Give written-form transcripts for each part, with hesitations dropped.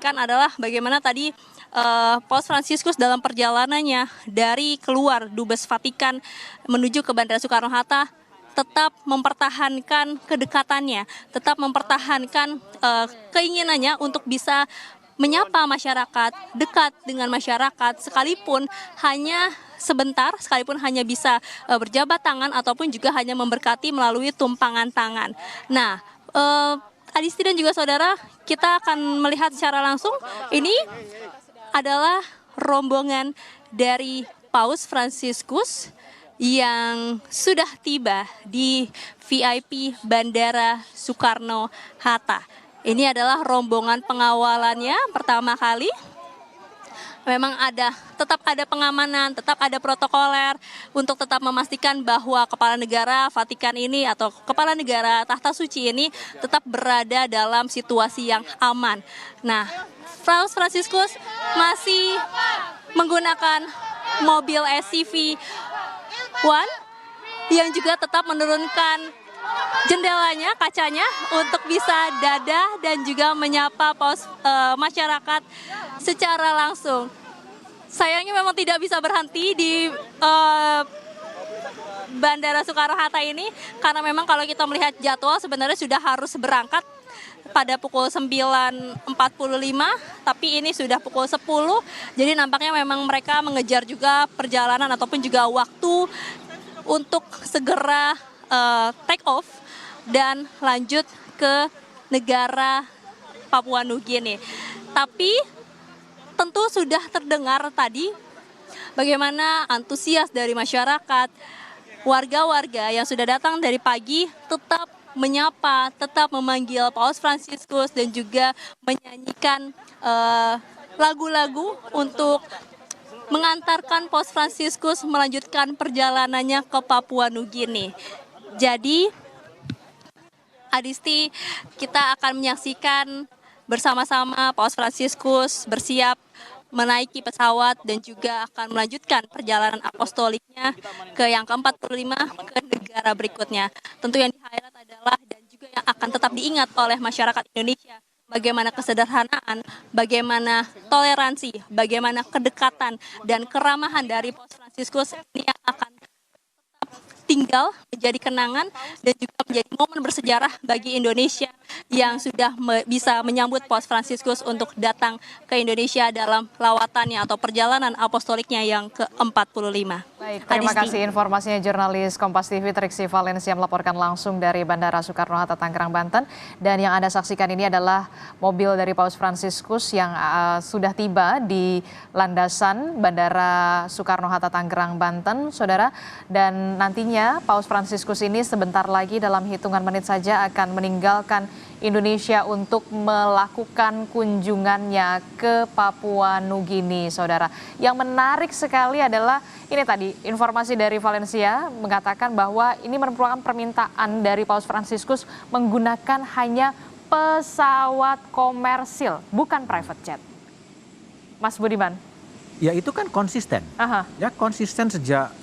kan adalah bagaimana tadi Paus Fransiskus dalam perjalanannya dari keluar Dubes Vatikan menuju ke Bandara Soekarno-Hatta tetap mempertahankan kedekatannya, tetap mempertahankan keinginannya untuk bisa menyapa masyarakat, dekat dengan masyarakat, sekalipun hanya sebentar, sekalipun hanya bisa berjabat tangan ataupun juga hanya memberkati melalui tumpangan tangan. Nah, Adisti dan juga saudara, kita akan melihat secara langsung ini adalah rombongan dari Paus Fransiskus yang sudah tiba di VIP Bandara Soekarno-Hatta. Ini adalah rombongan pengawalannya pertama kali. Memang tetap ada pengamanan, tetap ada protokoler untuk tetap memastikan bahwa kepala negara Vatikan ini atau kepala negara Tahta Suci ini tetap berada dalam situasi yang aman. Nah, Paus Fransiskus masih menggunakan mobil SUV One yang juga tetap menurunkan jendelanya, kacanya untuk bisa dada dan juga menyapa masyarakat secara langsung. Sayangnya memang tidak bisa berhenti di Bandara Soekarno-Hatta ini karena memang kalau kita melihat jadwal sebenarnya sudah harus berangkat pada pukul 9.45, tapi ini sudah pukul 10. Jadi nampaknya memang mereka mengejar juga perjalanan ataupun juga waktu untuk segera take off dan lanjut ke negara Papua Nugini. Tapi tentu sudah terdengar tadi bagaimana antusias dari masyarakat, warga-warga yang sudah datang dari pagi tetap menyapa, tetap memanggil Paus Fransiskus dan juga menyanyikan lagu-lagu untuk mengantarkan Paus Fransiskus melanjutkan perjalanannya ke Papua Nugini. Jadi, Adisti, kita akan menyaksikan bersama-sama Paus Fransiskus bersiap menaiki pesawat dan juga akan melanjutkan perjalanan apostoliknya ke yang ke-45 ke negara berikutnya. Tentu yang di-highlight adalah dan juga yang akan tetap diingat oleh masyarakat Indonesia, bagaimana kesederhanaan, bagaimana toleransi, bagaimana kedekatan dan keramahan dari Paus Fransiskus ini yang akan tinggal menjadi kenangan dan juga menjadi momen bersejarah bagi Indonesia yang sudah bisa menyambut Paus Fransiskus untuk datang ke Indonesia dalam lawatannya atau perjalanan apostoliknya yang ke-45. Baik, terima kasih informasinya jurnalis Kompas TV Triksi Valencia melaporkan langsung dari Bandara Soekarno-Hatta Tangerang, Banten. Dan yang Anda saksikan ini adalah mobil dari Paus Fransiskus yang sudah tiba di landasan Bandara Soekarno-Hatta Tangerang, Banten, saudara. Dan nantinya Paus Fransiskus ini sebentar lagi dalam hitungan menit saja akan meninggalkan Indonesia untuk melakukan kunjungannya ke Papua Nugini, saudara. Yang menarik sekali adalah ini tadi informasi dari Valencia mengatakan bahwa ini merupakan permintaan dari Paus Fransiskus menggunakan hanya pesawat komersil, bukan private jet. Mas Budiman. Ya itu kan konsisten. Ya konsisten sejak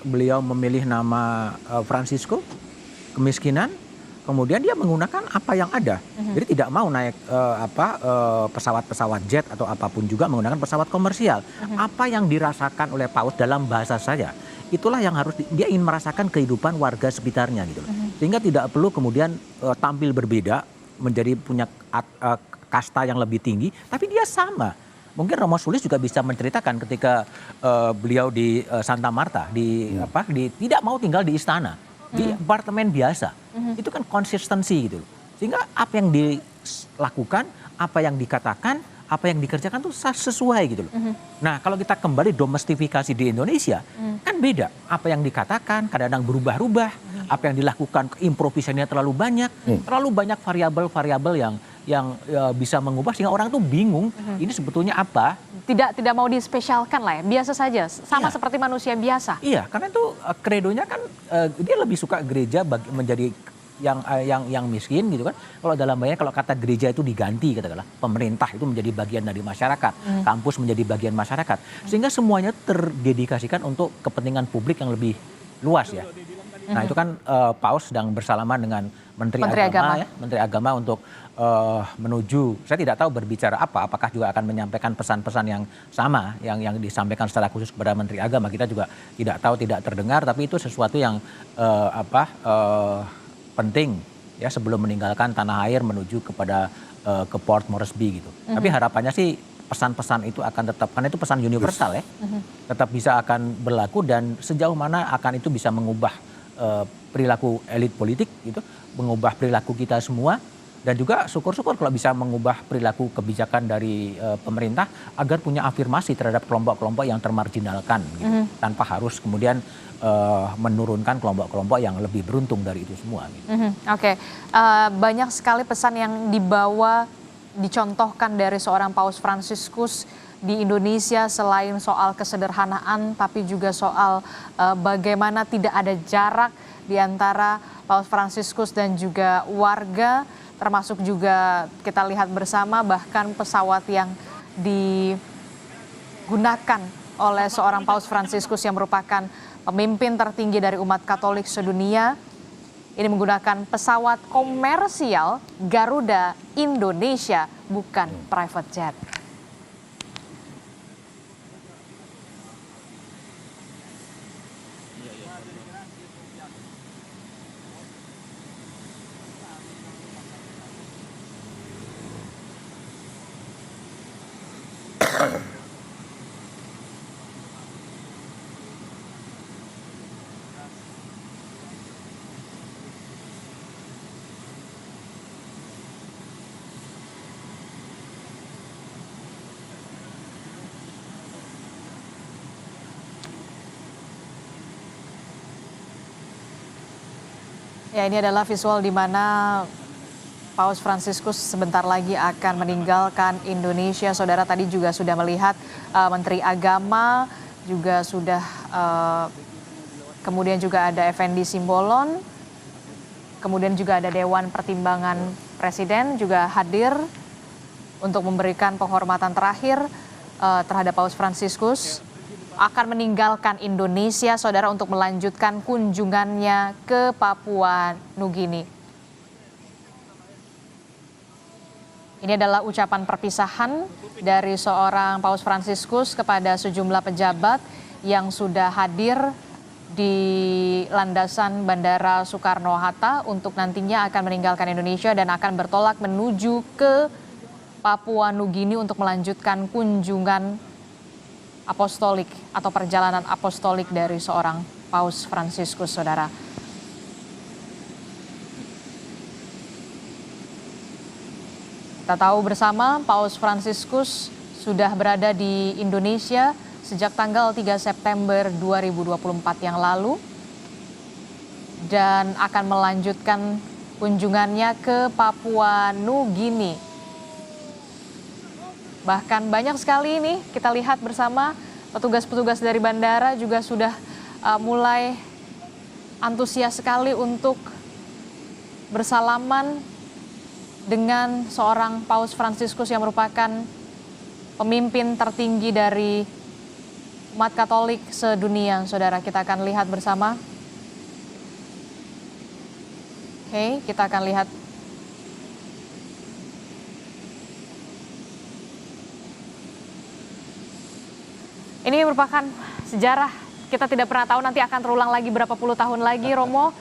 beliau memilih nama Fransisco, kemiskinan. Kemudian dia menggunakan apa yang ada. Jadi tidak mau naik pesawat-pesawat jet atau apapun juga menggunakan pesawat komersial. Apa yang dirasakan oleh Paus dalam bahasa saya, itulah yang harus dia ingin merasakan kehidupan warga sekitarnya gitu loh. Sehingga tidak perlu kemudian tampil berbeda, menjadi punya kasta yang lebih tinggi, tapi dia sama. Mungkin Romo Sulis juga bisa menceritakan ketika beliau di Santa Marta tidak mau tinggal di istana. Di apartemen biasa, itu kan konsistensi gitu loh. Sehingga apa yang dilakukan, apa yang dikatakan, apa yang dikerjakan tuh sesuai gitu loh. Nah kalau kita kembali domestifikasi di Indonesia, kan beda. Apa yang dikatakan kadang-kadang berubah-ubah, apa yang dilakukan improvisasinya terlalu banyak variabel-variabel yang bisa mengubah sehingga orang tuh bingung ini sebetulnya apa. Tidak mau dispesialkan lah ya, biasa saja, sama seperti manusia biasa. Iya, karena itu kredonya kan dia lebih suka gereja menjadi yang miskin gitu kan. Kalau dalam bahasa kalau kata gereja itu diganti katakanlah, pemerintah itu menjadi bagian dari masyarakat, kampus menjadi bagian masyarakat. Sehingga semuanya terdedikasikan untuk kepentingan publik yang lebih luas ya. Nah itu kan Paus sedang bersalaman dengan Menteri Agama ya, Menteri Agama untuk menuju, saya tidak tahu berbicara apa, apakah juga akan menyampaikan pesan-pesan yang sama yang disampaikan secara khusus kepada Menteri Agama, kita juga tidak tahu, tidak terdengar, tapi itu sesuatu yang penting ya sebelum meninggalkan tanah air menuju kepada ke Port Moresby gitu. Tapi harapannya sih pesan-pesan itu akan tetap, karena itu pesan universal ya, tetap bisa akan berlaku, dan sejauh mana akan itu bisa mengubah perilaku elit politik gitu, mengubah perilaku kita semua. Dan juga syukur-syukur kalau bisa mengubah perilaku kebijakan dari pemerintah agar punya afirmasi terhadap kelompok-kelompok yang termarginalkan gitu, tanpa harus kemudian menurunkan kelompok-kelompok yang lebih beruntung dari itu semua. Gitu. Oke. Banyak sekali pesan yang dibawa, dicontohkan dari seorang Paus Fransiskus di Indonesia, selain soal kesederhanaan, tapi juga soal bagaimana tidak ada jarak di antara Paus Fransiskus dan juga warga. Termasuk juga kita lihat bersama bahkan pesawat yang digunakan oleh seorang Paus Fransiskus yang merupakan pemimpin tertinggi dari umat Katolik sedunia. Ini menggunakan pesawat komersial Garuda Indonesia, bukan private jet. Ya, ini adalah visual di mana Paus Fransiskus sebentar lagi akan meninggalkan Indonesia. Saudara tadi juga sudah melihat Menteri Agama juga sudah, kemudian juga ada Effendi Simbolon, kemudian juga ada Dewan Pertimbangan Presiden juga hadir untuk memberikan penghormatan terakhir terhadap Paus Fransiskus. Akan meninggalkan Indonesia, saudara, untuk melanjutkan kunjungannya ke Papua Nugini. Ini adalah ucapan perpisahan dari seorang Paus Fransiskus kepada sejumlah pejabat yang sudah hadir di landasan Bandara Soekarno-Hatta untuk nantinya akan meninggalkan Indonesia dan akan bertolak menuju ke Papua Nugini untuk melanjutkan kunjungan apostolik atau perjalanan apostolik dari seorang Paus Fransiskus, saudara. Kita tahu bersama Paus Fransiskus sudah berada di Indonesia sejak tanggal 3 September 2024 yang lalu dan akan melanjutkan kunjungannya ke Papua Nugini. Bahkan banyak sekali ini kita lihat bersama petugas-petugas dari bandara juga sudah mulai antusias sekali untuk bersalaman dengan seorang Paus Fransiskus yang merupakan pemimpin tertinggi dari umat Katolik sedunia. Saudara, kita akan lihat bersama. Oke, kita akan lihat. Ini merupakan sejarah, kita tidak pernah tahu nanti akan terulang lagi berapa puluh tahun lagi, Romo,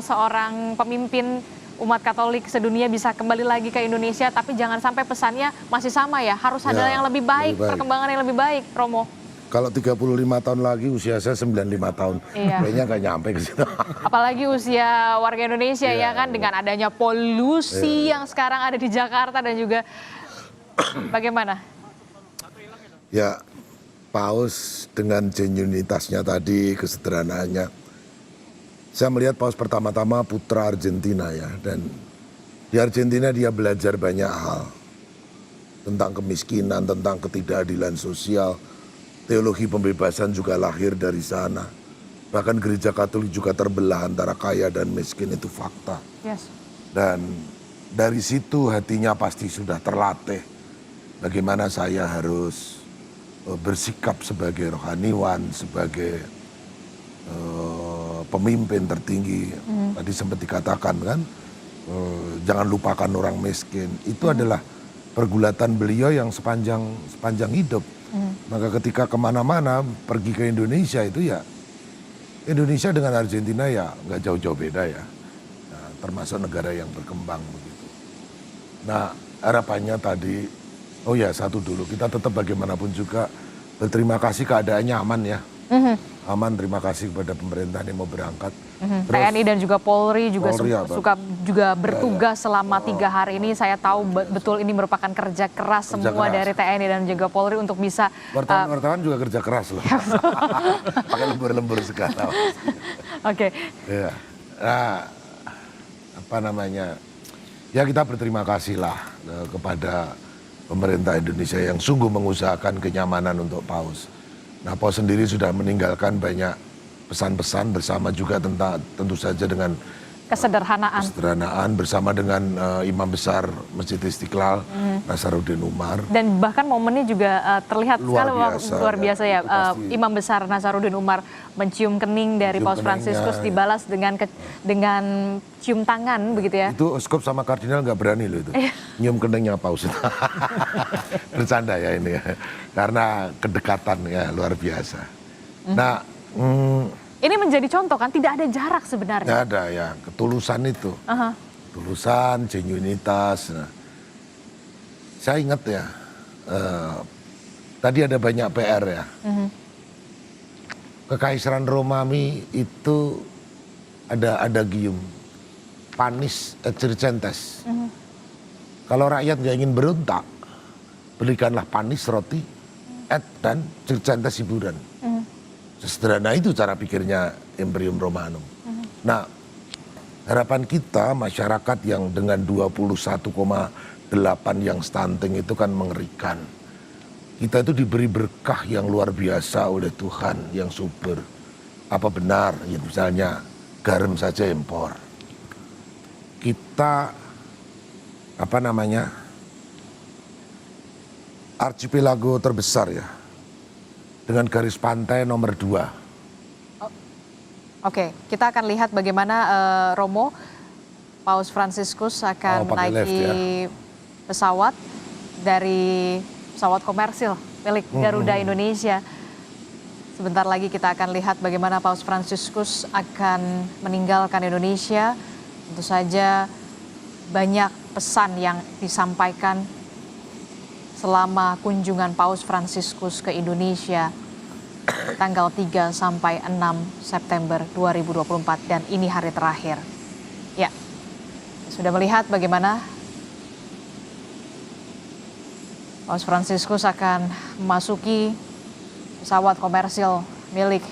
seorang pemimpin umat Katolik sedunia bisa kembali lagi ke Indonesia, tapi jangan sampai pesannya masih sama ya, harus ada yang lebih baik, perkembangan yang lebih baik, Romo. Kalau 35 tahun lagi, usia saya 95 tahun, kayaknya nggak nyampe ke situ. Apalagi usia warga Indonesia ya kan, dengan adanya polusi yang sekarang ada di Jakarta dan juga bagaimana? Ya, Paus dengan genuinitasnya tadi, kesederhanaannya. Saya melihat Paus pertama-tama putra Argentina ya, dan di Argentina dia belajar banyak hal. Tentang kemiskinan, tentang ketidakadilan sosial, teologi pembebasan juga lahir dari sana. Bahkan gereja Katolik juga terbelah antara kaya dan miskin, itu fakta. Yes. Dan dari situ hatinya pasti sudah terlatih. Bagaimana saya harus bersikap sebagai rohaniwan, sebagai pemimpin tertinggi. Tadi sempat dikatakan kan, jangan lupakan orang miskin. Itu adalah pergulatan beliau yang sepanjang hidup. Maka ketika kemana-mana pergi ke Indonesia itu ya, Indonesia dengan Argentina ya nggak jauh-jauh beda ya. Nah, termasuk negara yang berkembang begitu. Nah harapannya tadi, oh ya satu dulu, kita tetap bagaimanapun juga berterima kasih keadaannya aman ya. Aman, terima kasih kepada pemerintah yang mau berangkat. Terus, TNI dan juga Polri juga suka juga bertugas selama 3 hari ini. Saya tahu betul ini merupakan kerja keras semua dari TNI dan juga Polri untuk bisa. Wartawan juga kerja keras loh. Pakai lembur-lembur segala. Oke. Ya. Nah, apa namanya? Ya kita berterima kasih lah kepada pemerintah Indonesia yang sungguh mengusahakan kenyamanan untuk Paus. Nah, Paus sendiri sudah meninggalkan banyak pesan-pesan bersama juga tentu saja dengan kesederhanaan bersama dengan Imam Besar Masjid Istiqlal, Nasaruddin Umar. Dan bahkan momennya juga terlihat luar biasa ya. Imam Besar Nasaruddin Umar mencium kening dari Paus Fransiskus dibalas dengan cium tangan begitu ya. Itu uskup sama kardinal nggak berani loh itu. Nyium keningnya Paus. Bercanda ya ini ya. Karena kedekatan ya luar biasa. Nah, ini menjadi contoh kan, tidak ada jarak sebenarnya. Tidak ada ya, ketulusan itu. Ketulusan, genuinitas. Nah, saya ingat ya, tadi ada banyak PR ya. Kekaisaran Romawi itu ada adagium, panis et circenses. Kalau rakyat nggak ingin berontak, berikanlah panis roti, dan circenses hiburan. Sesederhana itu cara pikirnya Imperium Romanum. Nah, harapan kita masyarakat yang dengan 21,8 yang stunting itu kan mengerikan. Kita itu diberi berkah yang luar biasa oleh Tuhan yang subur. Apa benar ya misalnya garam saja impor. Kita archipelago terbesar ya. Dengan garis pantai nomor 2. Oke, kita akan lihat bagaimana Romo, Paus Fransiskus akan naiki pesawat dari pesawat komersil milik Garuda Indonesia. Sebentar lagi kita akan lihat bagaimana Paus Fransiskus akan meninggalkan Indonesia. Tentu saja banyak pesan yang disampaikan selama kunjungan Paus Fransiskus ke Indonesia tanggal 3 sampai 6 September 2024 dan ini hari terakhir. Ya, sudah melihat bagaimana Paus Fransiskus akan memasuki pesawat komersil milik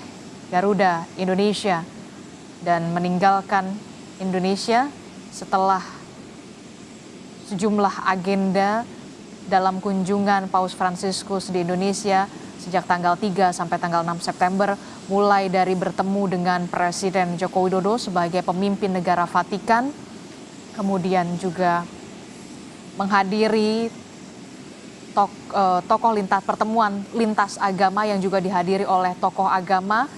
Garuda Indonesia dan meninggalkan Indonesia setelah sejumlah agenda dalam kunjungan Paus Fransiskus di Indonesia sejak tanggal 3 sampai tanggal 6 September, mulai dari bertemu dengan Presiden Joko Widodo sebagai pemimpin negara Vatikan, kemudian juga menghadiri tokoh pertemuan lintas agama yang juga dihadiri oleh tokoh agama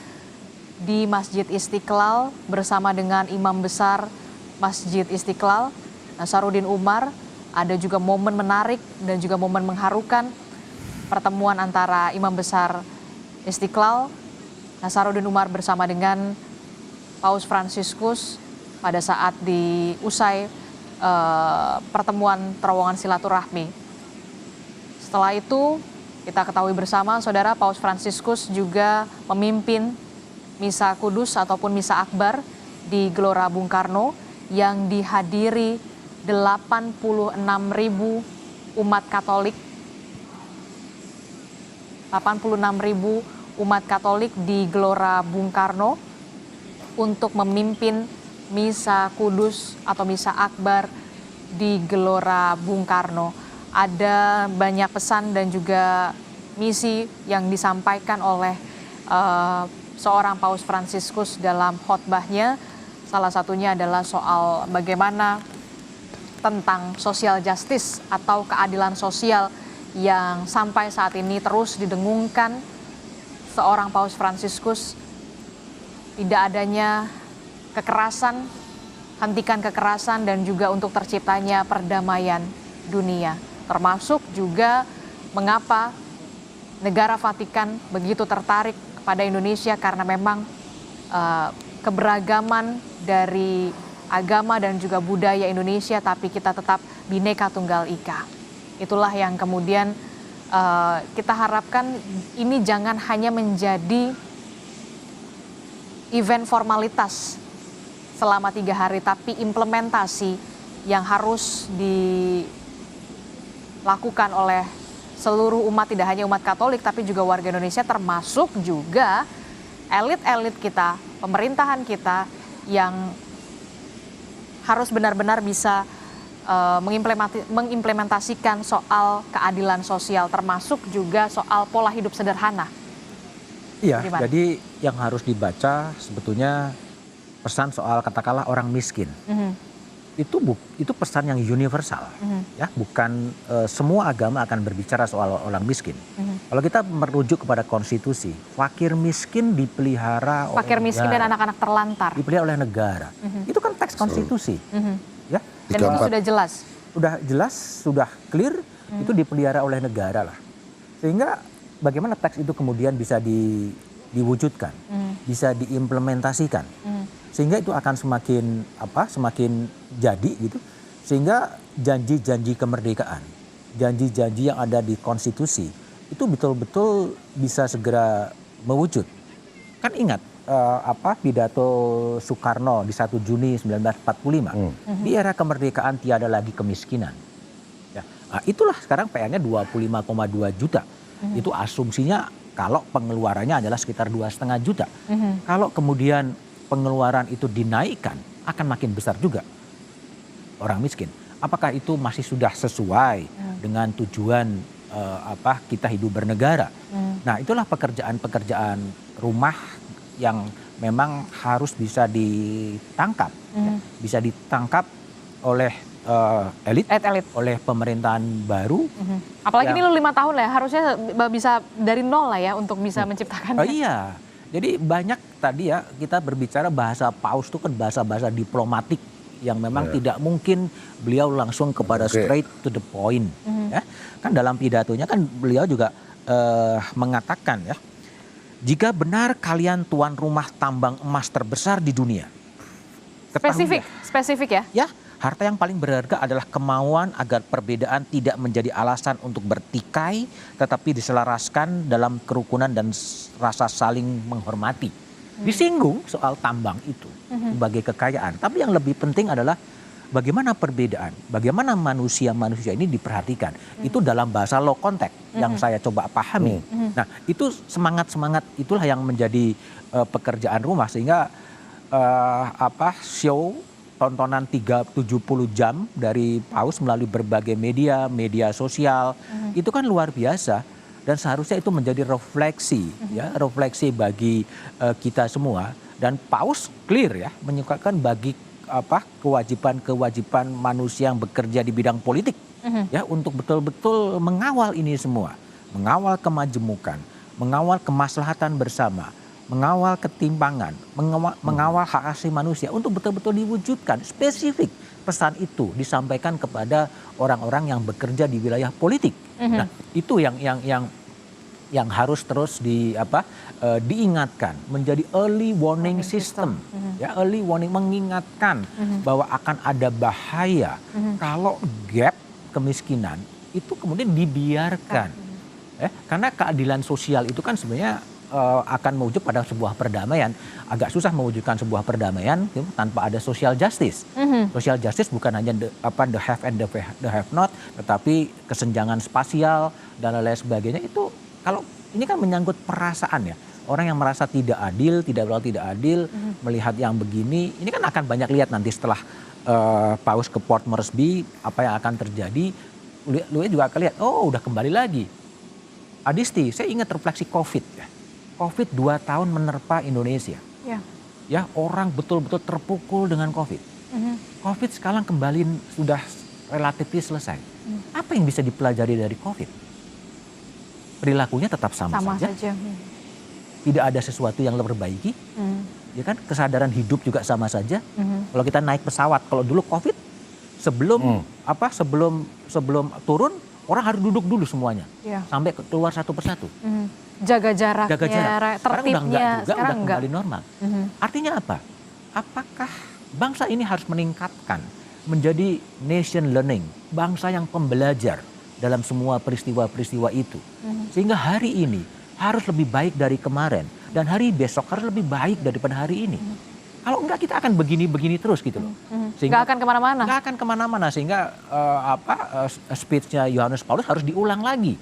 di Masjid Istiqlal bersama dengan Imam Besar Masjid Istiqlal, Nasaruddin Umar. Ada juga momen menarik dan juga momen mengharukan pertemuan antara Imam Besar Istiqlal, Nasaruddin Umar bersama dengan Paus Fransiskus pada saat diusai pertemuan terowongan silaturahmi. Setelah itu kita ketahui bersama saudara, Paus Fransiskus juga memimpin Misa Kudus ataupun Misa Akbar di Gelora Bung Karno yang dihadiri 86.000 umat Katolik. 86.000 umat Katolik di Gelora Bung Karno untuk memimpin Misa Kudus atau Misa Akbar di Gelora Bung Karno. Ada banyak pesan dan juga misi yang disampaikan oleh seorang Paus Fransiskus dalam khotbahnya. Salah satunya adalah soal bagaimana tentang social justice atau keadilan sosial yang sampai saat ini terus didengungkan seorang Paus Fransiskus. Tidak adanya kekerasan hentikan kekerasan dan juga untuk terciptanya perdamaian dunia. Termasuk juga mengapa negara Vatikan begitu tertarik kepada Indonesia karena memang keberagaman dari agama dan juga budaya Indonesia, tapi kita tetap Bhinneka Tunggal Ika. Itulah yang kemudian kita harapkan ini jangan hanya menjadi event formalitas selama 3 hari, tapi implementasi yang harus dilakukan oleh seluruh umat, tidak hanya umat Katolik, tapi juga warga Indonesia, termasuk juga elit-elit kita, pemerintahan kita yang harus benar-benar bisa mengimplementasikan soal keadilan sosial, termasuk juga soal pola hidup sederhana. Iya, Gimana? jadi yang harus dibaca sebetulnya pesan soal katakanlah orang miskin. Itu pesan yang universal, ya, bukan semua agama akan berbicara soal orang miskin. Kalau kita merujuk kepada konstitusi, fakir miskin dipelihara oleh Fakir miskin negara, dan anak-anak terlantar. dipelihara oleh negara. Itu kan teks konstitusi, ya. Dan itu sudah jelas. Sudah jelas, sudah clear, itu dipelihara oleh negara lah. Sehingga bagaimana teks itu kemudian bisa diwujudkan, bisa diimplementasikan. Sehingga itu akan semakin jadi gitu. Sehingga janji-janji kemerdekaan, janji-janji yang ada di konstitusi itu betul-betul bisa segera mewujud. Kan ingat pidato Soekarno di 1 Juni 1945. Di era kemerdekaan tiada lagi kemiskinan. Ya, nah, itulah sekarang PR-nya 25,2 juta. Itu asumsinya kalau pengeluarannya adalah sekitar 2,5 juta. Kalau kemudian pengeluaran itu dinaikkan, akan makin besar juga orang miskin. Apakah itu masih sudah sesuai dengan tujuan kita hidup bernegara? Nah, itulah pekerjaan-pekerjaan rumah yang memang harus bisa ditangkap, ya, bisa ditangkap oleh elit, oleh pemerintahan baru. Apalagi ini lu 5 tahun lah ya, harusnya bisa dari nol lah ya untuk bisa menciptakannya. Iya, jadi banyak tadi ya kita berbicara bahasa Paus itu kan bahasa-bahasa diplomatik yang memang tidak mungkin beliau langsung kepada straight to the point. Ya. Kan dalam pidatonya kan beliau juga mengatakan ya, jika benar kalian tuan rumah tambang emas terbesar di dunia. Spesifik ya? Ya, harta yang paling berharga adalah kemauan agar perbedaan tidak menjadi alasan untuk bertikai, tetapi diselaraskan dalam kerukunan dan rasa saling menghormati. Disinggung soal tambang itu sebagai kekayaan. Tapi yang lebih penting adalah bagaimana perbedaan, bagaimana manusia-manusia ini diperhatikan. Itu dalam bahasa low context yang saya coba pahami. Nah, itu semangat-semangat itulah yang menjadi pekerjaan rumah, sehingga show tontonan 70 jam dari Paus melalui berbagai media sosial, itu kan luar biasa. Dan seharusnya itu menjadi refleksi, ya, refleksi bagi kita semua. Dan Paus clear ya, menyukakan bagi kewajiban manusia yang bekerja di bidang politik, ya, untuk betul-betul mengawal ini semua, mengawal kemajemukan, mengawal kemaslahatan bersama, mengawal ketimpangan, mengawal hak asasi manusia untuk betul-betul diwujudkan. Spesifik pesan itu disampaikan kepada orang-orang yang bekerja di wilayah politik. Nah, itu yang harus terus diingatkan, menjadi early warning system. Ya, early warning, mengingatkan bahwa akan ada bahaya kalau gap kemiskinan itu kemudian dibiarkan. Karena keadilan sosial itu kan sebenarnya akan mewujud pada sebuah perdamaian. Agak susah mewujudkan sebuah perdamaian tanpa ada social justice. Social justice bukan hanya the have and the have not, tetapi kesenjangan spasial dan lain sebagainya. Itu kalau ini kan menyangkut perasaan ya. Orang yang merasa tidak adil, tidak adil, melihat yang begini, ini kan akan banyak lihat nanti setelah Paus ke Port Moresby, apa yang akan terjadi. Lu juga akan lihat, oh udah kembali lagi. Adisti, saya ingat refleksi COVID ya. COVID 2 tahun menerpa Indonesia. Ya, orang betul-betul terpukul dengan COVID. COVID sekarang kembali sudah relatif selesai. Apa yang bisa dipelajari dari COVID? Perilakunya tetap sama saja. Tidak ada sesuatu yang diperbaiki. ya kan, kesadaran hidup juga sama saja. Kalau kita naik pesawat, kalau dulu COVID sebelum sebelum turun orang harus duduk dulu semuanya, sampai keluar satu persatu. Jaga jaraknya, Sekarang tertibnya, udah sekarang kembali normal. Artinya apa? Apakah bangsa ini harus meningkatkan menjadi nation learning, bangsa yang pembelajar dalam semua peristiwa-peristiwa itu, sehingga hari ini harus lebih baik dari kemarin dan hari besok harus lebih baik daripada hari ini. Kalau enggak kita akan begini-begini terus gitu loh. Nggak akan kemana-mana. Nggak akan kemana-mana, sehingga speech-nya Yohanes Paulus harus diulang lagi.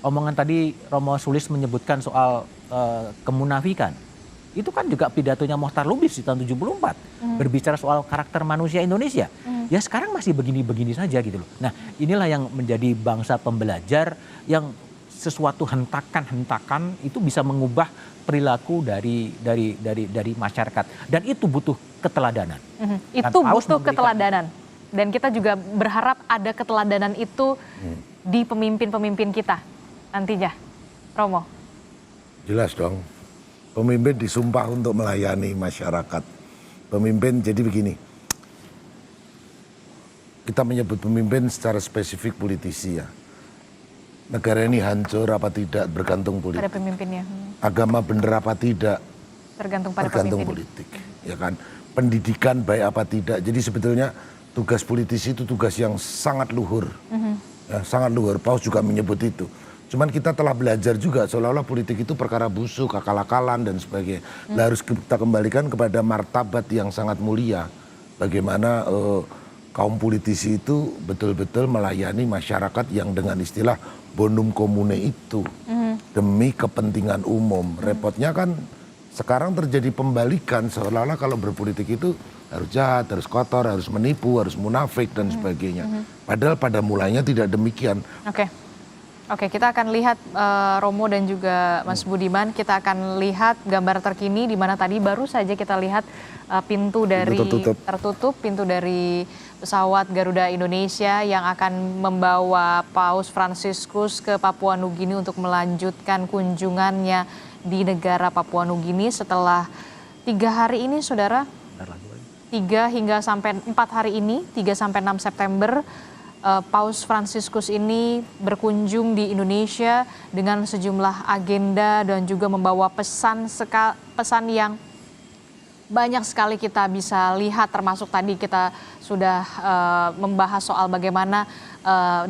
Omongan tadi Romo Sulis menyebutkan soal kemunafikan. Itu kan juga pidatonya Mohtar Lubis di tahun 74. Berbicara soal karakter manusia Indonesia. Ya sekarang masih begini-begini saja gitu loh. Nah inilah yang menjadi bangsa pembelajar yang sesuatu hentakan-hentakan itu bisa mengubah perilaku dari masyarakat. Dan itu butuh keteladanan. Itu butuh keteladanan. Dan kita juga berharap ada keteladanan itu di pemimpin-pemimpin kita nantinya. Romo. Jelas dong. Pemimpin disumpah untuk melayani masyarakat. Pemimpin jadi begini. Kita menyebut pemimpin secara spesifik politisi ya. Negara ini hancur apa tidak bergantung politik. Pada pemimpinnya. Agama benar apa tidak tergantung pada tergantung politik. Ya kan. Pendidikan baik apa tidak. Jadi sebetulnya tugas politisi itu tugas yang sangat luhur. Ya, sangat luhur. Paus juga menyebut itu. Cuman kita telah belajar juga seolah-olah politik itu perkara busuk, akal-akalan dan sebagainya. Nah, harus kita kembalikan kepada martabat yang sangat mulia. Bagaimana kaum politisi itu betul-betul melayani masyarakat yang dengan istilah bonum commune itu. Demi kepentingan umum. Repotnya kan sekarang terjadi pembalikan seolah-olah kalau berpolitik itu harus jahat, harus kotor, harus menipu, harus munafik dan sebagainya. Padahal pada mulanya tidak demikian. Oke, kita akan lihat Romo dan juga Mas Budiman, kita akan lihat gambar terkini di mana tadi baru saja kita lihat pintu dari pesawat Garuda Indonesia yang akan membawa Paus Fransiskus ke Papua Nugini untuk melanjutkan kunjungannya di negara Papua Nugini setelah 3 hari ini, saudara. 3 hingga sampai 4 hari ini, 3 sampai 6 September. Paus Fransiskus ini berkunjung di Indonesia dengan sejumlah agenda dan juga membawa pesan yang banyak sekali kita bisa lihat, termasuk tadi kita sudah membahas soal bagaimana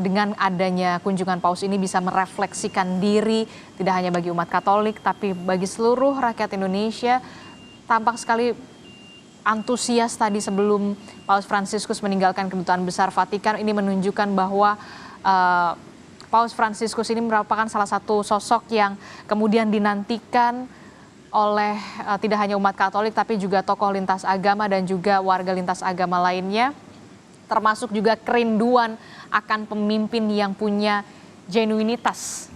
dengan adanya kunjungan Paus ini bisa merefleksikan diri tidak hanya bagi umat Katolik tapi bagi seluruh rakyat Indonesia. Tampak sekali antusias tadi sebelum Paus Fransiskus meninggalkan Kedutaan Besar Vatikan. Ini menunjukkan bahwa Paus Fransiskus ini merupakan salah satu sosok yang kemudian dinantikan oleh tidak hanya umat Katolik tapi juga tokoh lintas agama dan juga warga lintas agama lainnya, termasuk juga kerinduan akan pemimpin yang punya genuinitas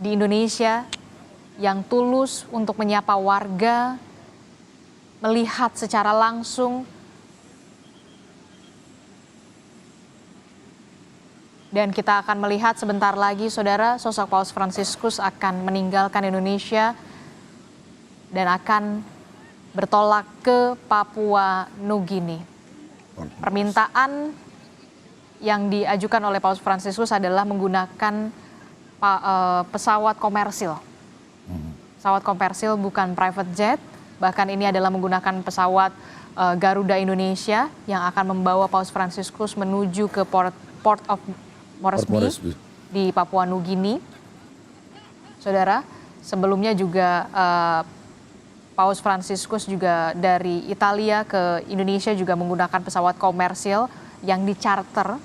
di Indonesia, yang tulus untuk menyapa warga, melihat secara langsung dan kita akan melihat sebentar lagi, saudara, sosok Paus Fransiskus akan meninggalkan Indonesia dan akan bertolak ke Papua Nugini. Permintaan yang diajukan oleh Paus Fransiskus adalah menggunakan pesawat komersil. Pesawat komersil, bukan private jet. Bahkan ini adalah menggunakan pesawat Garuda Indonesia yang akan membawa Paus Fransiskus menuju ke Port of Moresby di Papua Nugini. Saudara, sebelumnya juga Paus Fransiskus juga dari Italia ke Indonesia juga menggunakan pesawat komersil yang dicharter,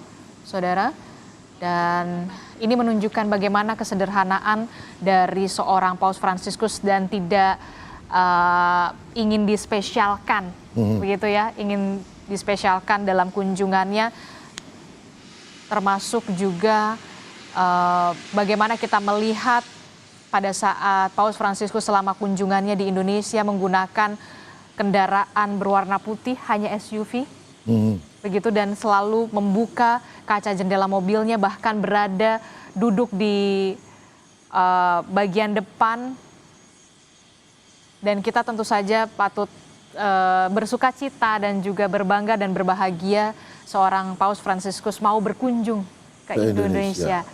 saudara. Dan ini menunjukkan bagaimana kesederhanaan dari seorang Paus Fransiskus dan tidak ingin dispesialkan, begitu ya, ingin dispesialkan dalam kunjungannya, termasuk juga bagaimana kita melihat pada saat Paus Fransiskus selama kunjungannya di Indonesia menggunakan kendaraan berwarna putih, hanya SUV, begitu, dan selalu membuka kaca jendela mobilnya, bahkan berada duduk di bagian depan Dan kita tentu saja patut bersuka cita dan juga berbangga dan berbahagia seorang Paus Fransiskus mau berkunjung ke Indonesia.